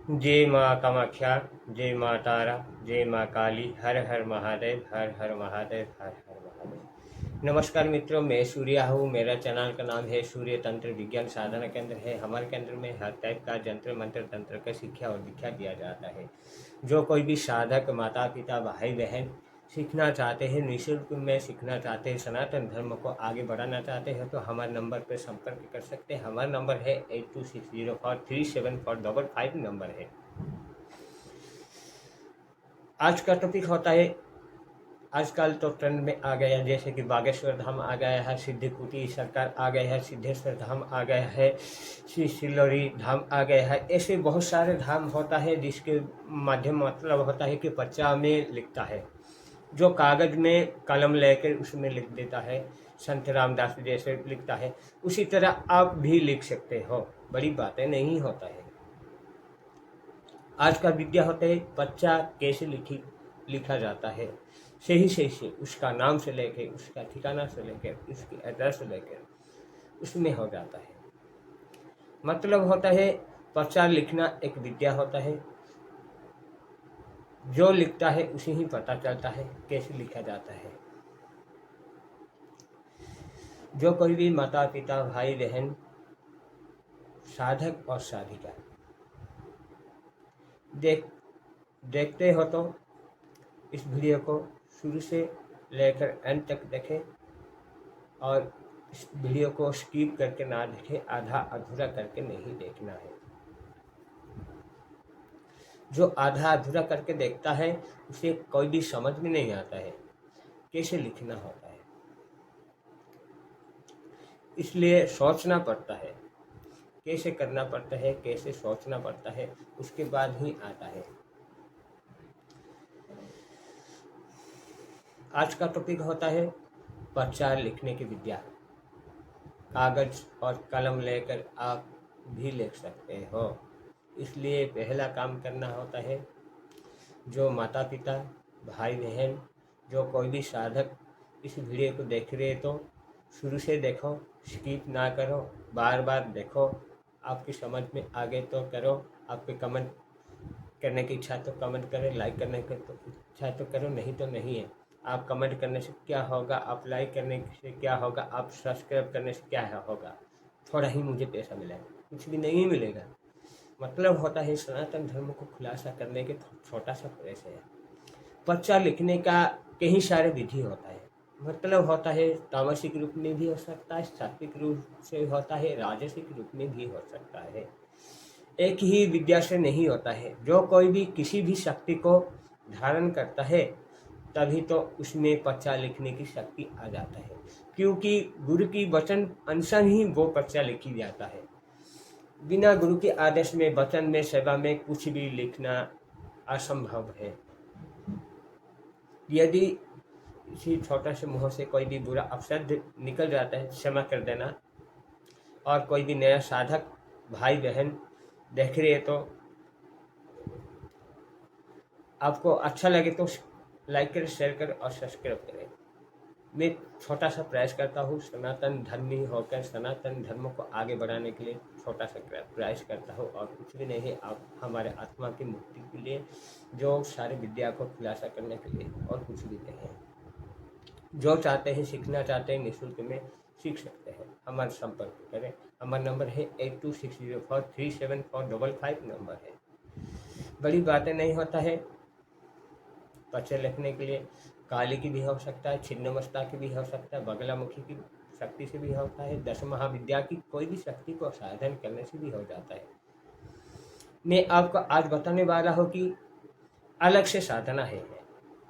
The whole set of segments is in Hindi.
जय माँ कामाख्या, जय माँ तारा, जय माँ काली, हर हर महादेव, हर हर महादेव, हर हर महादेव। नमस्कार मित्रों, मैं सूर्या हूँ। मेरा चैनल का नाम है सूर्य तंत्र विज्ञान साधना केंद्र है। हमारे केंद्र में हर टाइप का जंत्र मंत्र तंत्र का शिक्षा और दीक्षा दिया जाता है। जो कोई भी साधक माता पिता भाई बहन सीखना चाहते हैं, निःशुल्क में सीखना चाहते हैं, सनातन धर्म को आगे बढ़ाना चाहते हैं, तो हमारे नंबर पर संपर्क कर सकते हैं। हमारा नंबर है 8260437455 नंबर है। आज का टॉपिक होता है, आजकल तो ट्रेंड में आ गया, जैसे कि बागेश्वर धाम आ गया है, सिद्धिकुटी सरकार आ गया है, सिद्धेश्वर धाम आ गया है, श्री सिल्लोरी धाम आ गया है। ऐसे बहुत सारे धाम होता है जिसके माध्यम मतलब होता है कि बच्चा में लिखता है, जो कागज में कलम लेकर उसमें लिख देता है, संत रामदास जैसे लिखता है, उसी तरह आप भी लिख सकते हो। बड़ी बातें नहीं होता है। आज का विद्या होता है बच्चा कैसे लिखा जाता है, सही से उसका नाम से लेकर, उसका ठिकाना से लेकर, उसकी एड्रेस से लेकर उसमें हो जाता है। मतलब होता है पर्चा लिखना एक विद्या होता है। जो लिखता है उसे ही पता चलता है कैसे लिखा जाता है। जो कोई भी माता पिता भाई बहन साधक और साधिका देखते हो तो इस वीडियो को शुरू से लेकर एंड तक देखें, और इस वीडियो को स्किप करके ना देखें, आधा अधूरा करके नहीं देखना है। जो आधा अधूरा करके देखता है उसे कोई भी समझ में नहीं आता है कैसे लिखना होता है, इसलिए सोचना पड़ता है, कैसे करना पड़ता है, कैसे सोचना पड़ता है, उसके बाद ही आता है। आज का टॉपिक होता है पर्चा लिखने की विद्या। कागज और कलम लेकर आप भी लिख सकते हो, इसलिए पहला काम करना होता है, जो माता पिता भाई बहन जो कोई भी साधक इस वीडियो को देख रहे तो शुरू से देखो, स्किप ना करो, बार बार देखो। आपकी समझ में आ गए तो करो, आपके कमेंट करने की इच्छा तो कमेंट करें, लाइक करने की तो इच्छा तो करो, नहीं तो नहीं है। आप कमेंट करने से क्या होगा, आप लाइक करने से क्या होगा, आप सब्सक्राइब करने से क्या होगा, थोड़ा ही मुझे पैसा मिलेगा, कुछ भी नहीं मिलेगा। मतलब होता है सनातन धर्म को खुलासा करने के छोटा सा प्रयास है। पर्चा लिखने का कई सारे विधि होता है। मतलब होता है तामसिक रूप में भी हो सकता है, सात्विक रूप से होता है, राजसिक रूप में भी हो सकता है। एक ही विद्या से नहीं होता है। जो कोई भी किसी भी शक्ति को धारण करता है तभी तो उसमें पर्चा लिखने की शक्ति आ जाता है, क्योंकि गुरु की वचन अनुसार ही वो पर्चा लिखी जाता है। बिना गुरु के आदेश में, वचन में, सेवा में कुछ भी लिखना असंभव है। यदि इसी छोटा से मुंह से कोई भी बुरा अपशब्द निकल जाता है, क्षमा कर देना। और कोई भी नया साधक भाई बहन देख रहे हैं तो आपको अच्छा लगे तो लाइक करें, शेयर करें और सब्सक्राइब करें। मैं छोटा सा प्रयास करता हूँ, सनातन धर्मी होकर सनातन धर्म को आगे बढ़ाने के लिए छोटा सा प्रयास करता हूँ, और कुछ भी नहीं है। आप हमारे आत्मा की मुक्ति के लिए, जो सारे विद्या को खुलासा करने के लिए, और कुछ भी नहीं है। जो चाहते हैं, सीखना चाहते हैं, निःशुल्क में सीख सकते हैं। हमारे संपर्क करें। हमारा नंबर है 8260437455 नंबर है। बड़ी बातें नहीं होता है। पर्चे लिखने के लिए काली की भी हो सकता है, छिन्नमस्ता की भी हो सकता है, बगलामुखी की शक्ति से भी होता है, 10 महाविद्या की कोई भी शक्ति को साधन करने से भी हो जाता है। मैं आपको आज बताने वाला हूँ कि अलग से साधना है।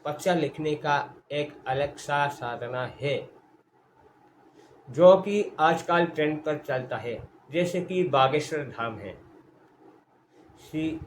पर्चा लिखने का एक अलग सा साधना है, जो कि आजकल ट्रेंड पर चलता है। जैसे कि बागेश्वर धाम है, श्री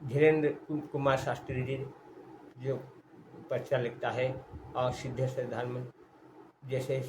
धीरेन्द्र कुमार शास्त्री जी जो पर्चा लिखता है, और सिद्धेश्वर धाम में जैसे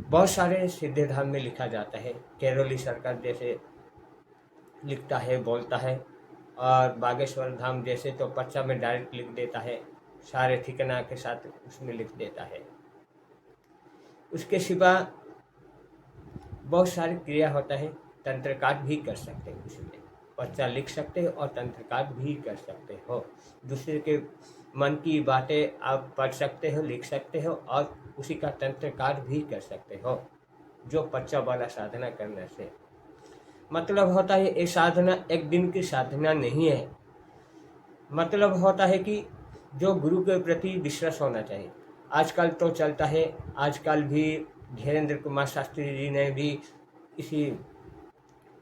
बहुत सारे सिद्धे धाम में लिखा जाता है। केरली सरकार जैसे लिखता है, बोलता है। और बागेश्वर धाम जैसे तो पर्चा में डायरेक्ट लिख देता है, सारे ठिकाना के साथ उसमें लिख देता है। उसके सिवा बहुत सारी क्रिया होता है, तंत्र काट भी कर सकते हैं उसमें। पर्चा लिख सकते हो और तंत्र कार्ड भी कर सकते हो। दूसरे के मन की बातें आप पढ़ सकते हो, लिख सकते हो और उसी का तंत्र कार्ड भी कर सकते हो, जो पर्चा वाला साधना करने से मतलब होता है। ये साधना एक दिन की साधना नहीं है। मतलब होता है कि जो गुरु के प्रति विश्वास होना चाहिए। आजकल तो चलता है, आजकल भी धीरेन्द्र कुमार शास्त्री जी ने भी इसी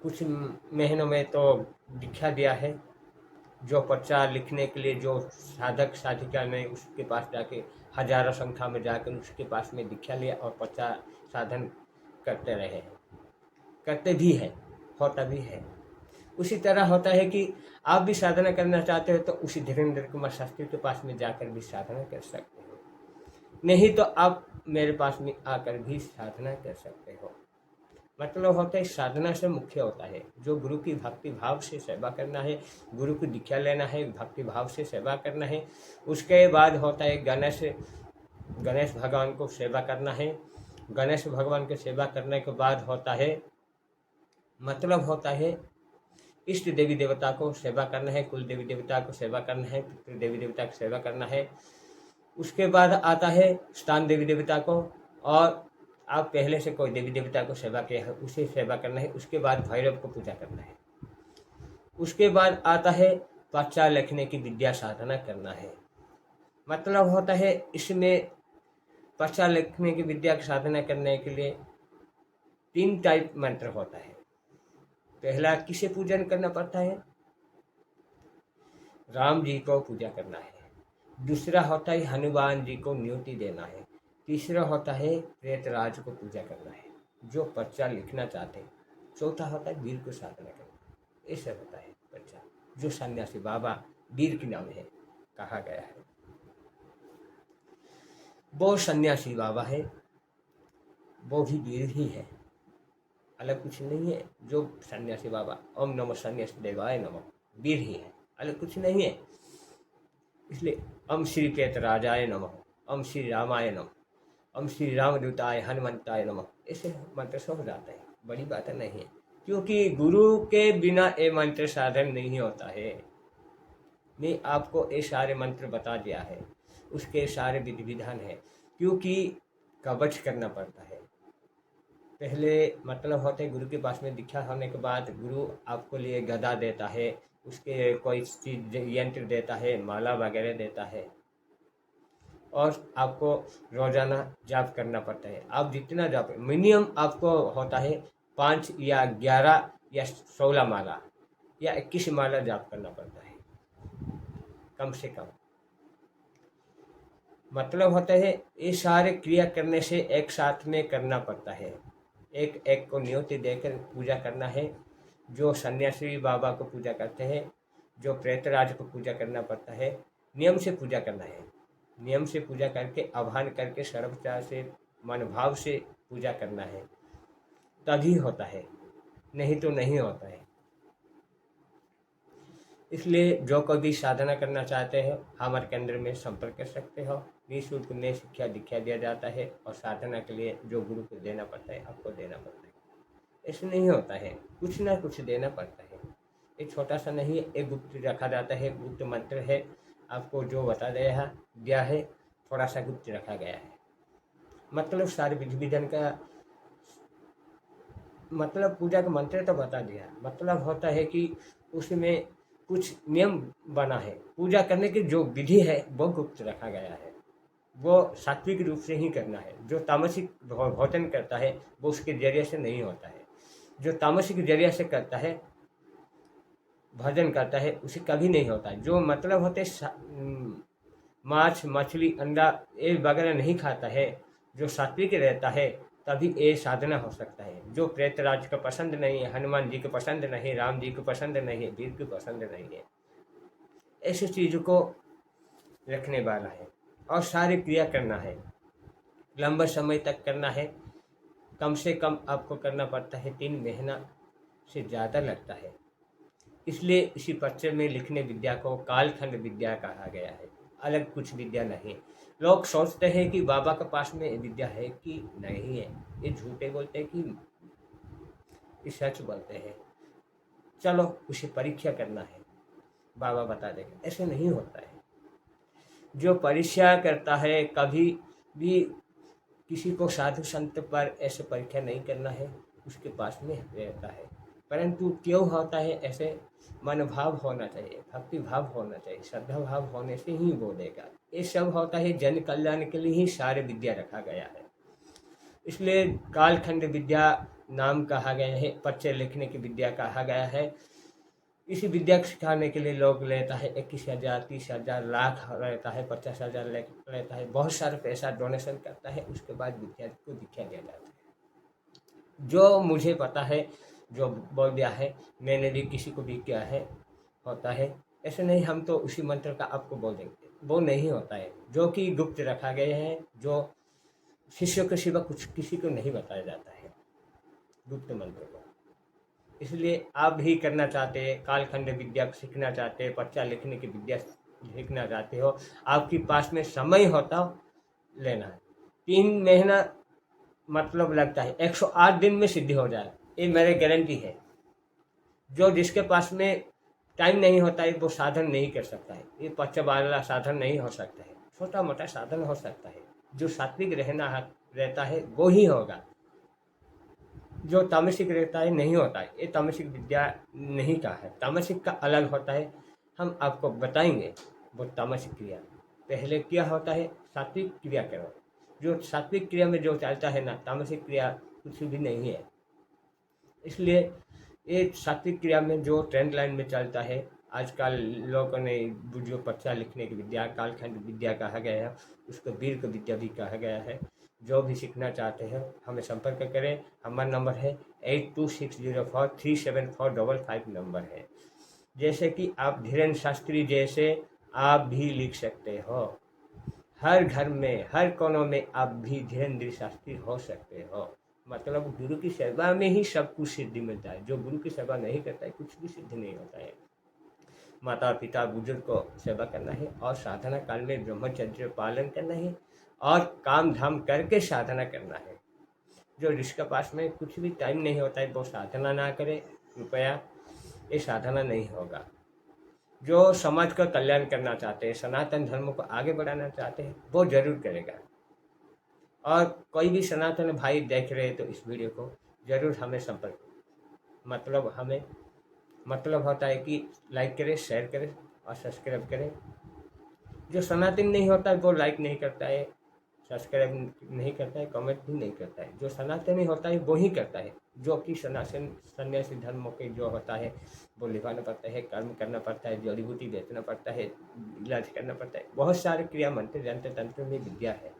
कुछ महीनों में तो दीक्षा दिया है। जो पर्चा लिखने के लिए जो साधक साधिका ने उसके पास जाके हजारों संख्या में जाकर उसके पास में दीक्षा लिया और पर्चा साधन करते रहे, करते भी है, होता भी है। उसी तरह होता है कि आप भी साधना करना चाहते हो तो उसी धीरेन्द्र कुमार शास्त्री के पास में जाकर भी साधना कर सकते हो, नहीं तो आप मेरे पास में आकर भी साधना कर सकते हो। मतलब होता है साधना से मुख्य होता है जो गुरु की भक्ति भाव से सेवा करना है, गुरु की दीक्षा लेना है, भक्ति भाव से सेवा करना है। उसके बाद होता है गणेश भगवान को सेवा करना है। गणेश भगवान की सेवा करने के बाद होता है मतलब होता है इष्ट देवी देवता को सेवा करना है, कुल देवी देवता को सेवा करना है, पितृ देवी देवता को सेवा करना है। उसके बाद आता है स्थान देवी देवता को, और आप पहले से कोई देवी देवता को सेवा किया है उसे सेवा करना है। उसके बाद भैरव को पूजा करना है। उसके बाद आता है पर्चा लिखने की विद्या साधना करना है। मतलब होता है इसमें पर्चा लिखने की विद्या की साधना करने के लिए 3 टाइप मंत्र होता है। पहला किसे पूजन करना पड़ता है? राम जी को पूजा करना है। दूसरा होता है हनुमान जी को न्योती देना है। तीसरा होता है प्रेतराज को पूजा करना है जो पर्चा लिखना चाहते हैं। चौथा होता है वीर को साधना करना। ऐसा होता है पर्चा जो सन्यासी बाबा वीर के नाम है कहा गया है। वो सन्यासी बाबा है, वो भी वीर ही है, अलग कुछ नहीं है। जो सन्यासी बाबा ओम नमः सन्यास देवाय नमः वीर ही है, अलग कुछ नहीं है। इसलिए ओम श्री प्रेतराजाय नमः, ओम श्री रामाय नमः, ओम श्री रामदूताय हनुमंताय नमः, ऐसे मंत्र से हो जाता है। बड़ी बात नहीं है, क्योंकि गुरु के बिना ये मंत्र साधन नहीं होता है। मैं आपको ये सारे मंत्र बता दिया है, उसके सारे विधि विधान है। क्योंकि कवच करना पड़ता है पहले। मतलब होते हैं गुरु के पास में दीक्षा होने के बाद गुरु आपको लिए गदा देता है, उसके कोई चीज यंत्र देता है, माला वगैरह देता है, और आपको रोजाना जाप करना पड़ता है। आप जितना जाप मिनिमम आपको होता है 5 या 11 या 16 माला या 21 माला जाप करना पड़ता है कम से कम। मतलब होता है ये सारे क्रिया करने से एक साथ में करना पड़ता है। एक एक को न्योती देकर पूजा करना है। जो सन्यासी बाबा को पूजा करते हैं, जो प्रेतराज को पूजा करना पड़ता है, नियम से पूजा करना है। नियम से पूजा करके आह्वान करके सर्वचा से मन भाव से पूजा करना है, तभी होता है, नहीं तो नहीं होता है। इसलिए जो कोई भी साधना करना चाहते हैं हमारे केंद्र में संपर्क कर सकते हो। निःशुल्क में शिक्षा दीक्षा दिया जाता है, और साधना के लिए जो गुरु को देना पड़ता है आपको देना पड़ता है। ऐसे नहीं होता है, कुछ ना कुछ देना पड़ता है। एक छोटा सा नहीं है, एक गुप्त रखा जाता है, गुप्त मंत्र है। आपको जो बता दिया है थोड़ा सा गुप्त रखा गया है। मतलब सारे विधि विधान का मतलब पूजा का मंत्र तो बता दिया। मतलब होता है कि उसमें कुछ नियम बना है। पूजा करने की जो विधि है वो गुप्त रखा गया है। वो सात्विक रूप से ही करना है। जो तामसिक भोजन करता है वो उसके जरिए से नहीं होता है। जो तामसिक जरिए से करता है, भजन करता है, उसे कभी नहीं होता है। जो मतलब होते मांस मछली अंडा ये वगैरह नहीं खाता है, जो सात्विक रहता है, तभी ये साधना हो सकता है। जो प्रेतराज को पसंद नहीं है, हनुमान जी को पसंद नहीं, राम जी को पसंद नहीं है, वीर को पसंद नहीं है, ऐसी चीज़ों को रखने वाला है। और सारी क्रिया करना है, लंबा समय तक करना है। कम से कम आपको करना पड़ता है 3 महीना से ज़्यादा लगता है। इसलिए इसी पर्चे में लिखने विद्या को कालखंड विद्या कहा गया है, अलग कुछ विद्या नहीं। लोग सोचते हैं कि बाबा के पास में विद्या है कि नहीं है। ये झूठे बोलते हैं कि सच बोलते हैं। चलो उसे परीक्षा करना है, बाबा बता देंगे। ऐसे नहीं होता है। जो परीक्षा करता है, कभी भी किसी को साधु संत पर ऐसे परीक्षा नहीं करना है, उसके पास में रहता है। परंतु क्यों होता है ऐसे? मनोभाव होना चाहिए, भक्ति भाव होना चाहिए, श्रद्धा भाव होने से ही बोलेगा। ये सब होता है जन कल्याण के लिए ही सारे विद्या रखा गया है। इसलिए कालखंड विद्या नाम कहा गया है, पर्चे लिखने की विद्या कहा गया है। इसी विद्या को सिखाने के लिए लोग लेता है 21,000, 30,000, लाख रहता है, 50,000 लेता है, बहुत सारा पैसा डोनेशन करता है। उसके बाद विद्यार्थी को दीक्षा दिया जाता है। जो मुझे पता है, जो बोल दिया है, मैंने भी किसी को भी किया है, होता है। ऐसे नहीं हम तो उसी मंत्र का आपको बोल देंगे, वो नहीं होता है। जो कि गुप्त रखा गया है, जो शिष्यों के सिवा कुछ किसी को नहीं बताया जाता है, गुप्त मंत्र को। इसलिए आप भी करना चाहते हैं, कालखंड विद्या को सीखना चाहते हैं, पर्चा लिखने की विद्या सीखना चाहते हो, आपके पास में समय होता लेना है। 3 महीना मतलब लगता है, 108 दिन में सिद्धि हो जाए, ये मेरी गारंटी है। जो जिसके पास में टाइम नहीं होता है वो साधन नहीं कर सकता है। ये पर्चा वाला साधन नहीं हो सकता है, छोटा मोटा साधन हो सकता है। जो सात्विक रहता है वो ही होगा। जो तामसिक रहता है नहीं होता है। ये तामसिक विद्या नहीं का है, तामसिक का अलग होता है। हम आपको बताएंगे वो तामसिक क्रिया। पहले क्या होता है, सात्विक क्रिया करो। जो सात्विक क्रिया में जो चलता है ना, तामसिक क्रिया कुछ भी नहीं है। इसलिए ये सात्विक क्रिया में जो ट्रेंड लाइन में चलता है, आजकल लोगों ने जो पर्चा लिखने की विद्या कालखंड विद्या कहा गया है, उसको वीर की विद्या भी कहा गया है। जो भी सीखना चाहते हैं हमें संपर्क करें। हमारा नंबर है 8260437455 नंबर है। जैसे कि आप धीरेन्द्र शास्त्री जैसे आप भी लिख सकते हो। हर घर में, हर कोनों में आप भी धीरेन्द्र शास्त्री हो सकते हो। मतलब गुरु की सेवा में ही सब कुछ सिद्धि मिलता है। जो गुरु की सेवा नहीं करता है कुछ भी सिद्ध नहीं होता है। माता पिता बुजुर्ग को सेवा करना है और साधना काल में ब्रह्मचर्य पालन करना है और काम धाम करके साधना करना है। जो जिसके पास में कुछ भी टाइम नहीं होता है वो साधना ना करे, कृपया, ये साधना नहीं होगा। जो समाज का कल्याण करना चाहते हैं, सनातन धर्म को आगे बढ़ाना चाहते हैं, वो जरूर करेगा। और कोई भी सनातन भाई देख रहे हैं तो इस वीडियो को जरूर हमें संपर्क, मतलब होता है कि लाइक करें, शेयर करें और सब्सक्राइब करें। जो सनातन नहीं होता है वो लाइक नहीं करता है, सब्सक्राइब नहीं करता है, कमेंट भी नहीं करता है। जो सनातनी होता है वो ही करता है। जो कि सनातन सन्यासी धर्म के जो होता है वो निभाना पड़ता है, कर्म करना पड़ता है, जड़ी बूटी बेचना पड़ता है, इलाज करना पड़ता है। बहुत सारे क्रिया मंत्र यंत्र तंत्र में विद्या है।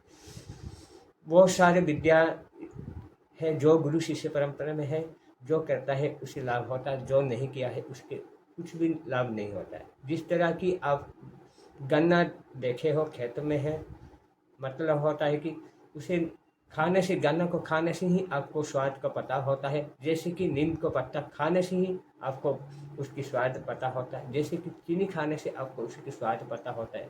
वो सारे विद्या है जो गुरु शिष्य परंपरा में है। जो करता है उसे लाभ होता है, जो नहीं किया है उसके कुछ भी लाभ नहीं होता है। जिस तरह की आप गन्ना देखे हो खेत में है, मतलब होता है कि उसे खाने से, गन्ना को खाने से ही आपको स्वाद का पता होता है। जैसे कि नीम को पत्ता खाने से ही आपको उसकी स्वाद पता होता है, जैसे कि चीनी खाने से आपको उसकी स्वाद पता होता है।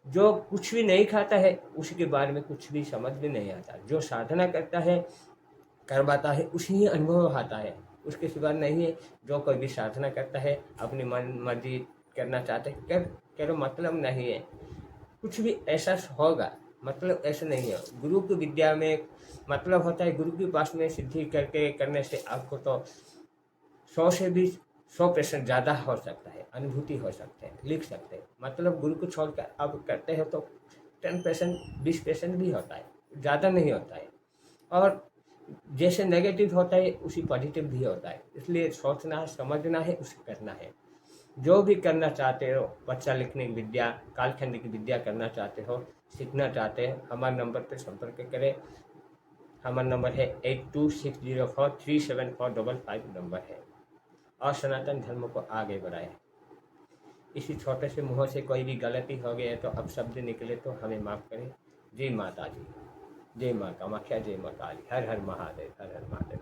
जो कुछ भी नहीं खाता है उसके बारे में कुछ भी समझ में नहीं आता। जो साधना करता है, करवाता है, उसी ही अनुभव आता है, उसके सिवा नहीं है। जो कोई भी साधना करता है अपनी मन मर्जी करना चाहते है, करो, मतलब नहीं है। कुछ भी ऐसा होगा, मतलब ऐसा नहीं है। गुरु की विद्या में मतलब होता है, गुरु के पास में सिद्धि करके करने से आपको तो 100 से भी 100% ज़्यादा हो सकता है, अनुभूति हो सकते हैं, लिख सकते हैं। मतलब गुरु को छोड़कर आप करते हो तो 10%, 20% भी होता है, ज़्यादा नहीं होता है। और जैसे नेगेटिव होता है उसी पॉजिटिव भी होता है। इसलिए सोचना है, समझना है, उसे करना है। जो भी करना चाहते हो, पर्चा लिखने की विद्या, कालखंड की विद्या करना चाहते हो, सीखना चाहते हैं, हमारे नंबर पर संपर्क करें। हमारा नंबर है 8260437455 नंबर है। और सनातन धर्म को आगे बढ़ाएं। इसी छोटे से मुँह से कोई भी गलती हो गई है तो अब शब्द निकले तो हमें माफ़ करें। जय माता जी, जय माँ कामाख्या, जय माँ काली। हर हर महादेव, हर हर महादेव।